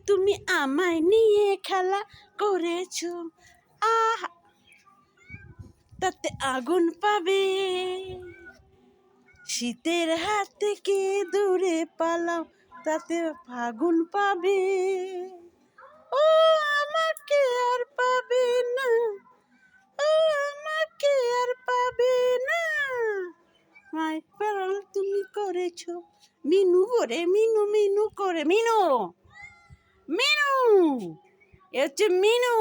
তুমি আমায় নিয়ে খেলা করেছ, আহা তাতে আগুন পাবে, শীতের হাত থেকে দূরে পালাও তাতে ফাগুন পাবে। ও আমাকে আর পাবে না, ও আমাকে আর পাবে না, মাই পাগল তুমি করেছো মিনু করে, মিনু মিনু করে, মিনু মিনু, এ হচ্ছে মিনু,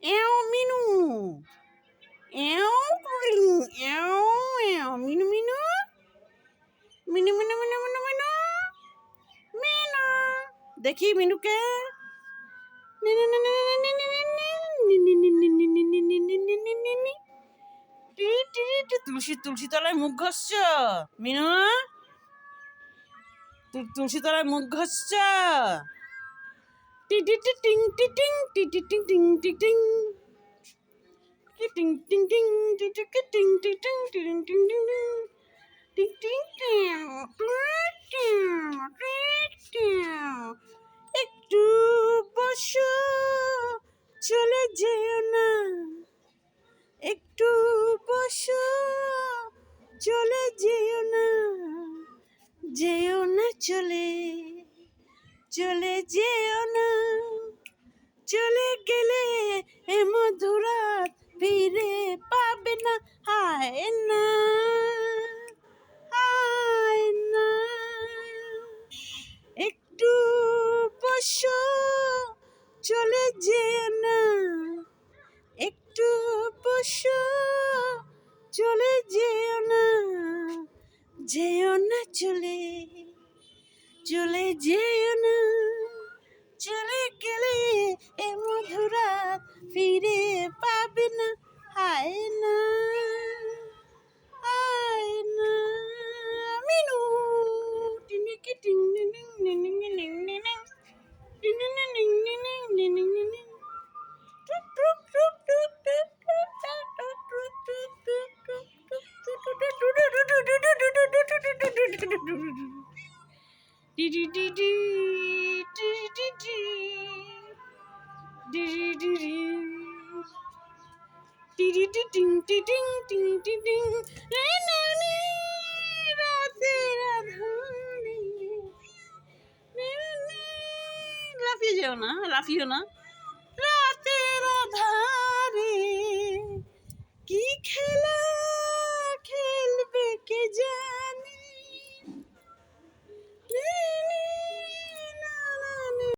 এও মিনু, এও এও এও মিনু মিনু মিনু মিনু মিনু মিনু মিনু মিনু, দেখি মিনুকে, তুলসী তুলসী তলায় মুখ ঘষছ মিনু, তুলসী তলায় মুখ ঘষছ, টি টি টি টিং টি টিং টি টি টিং টিং টি টিং টি টিং টিং টিং টি টি টিং টি টিং টিং টিং টিং টিং টিং টিং, একটু বসো চলে যেও না, একটু বসো চলে যেও না, যেও না চলে, চলে যেও না, চলে গেলে এ মধুরাত ফিরে পাবে না, হায় না হায় না, একটু বসো চলে যেও না, একটু বসো চলে যেও না, যেও না চলে, চলে যেও না, চলে গেলে এ মধুরাত ফিরে পাবে না, হায় না হায় না, মিনু টিনিকি টিং টিং টিং টিং টিং টিং টিং টিং টিং টিং টিং, লাফিয়ে যেও না, লাফিও না, রাতের আধার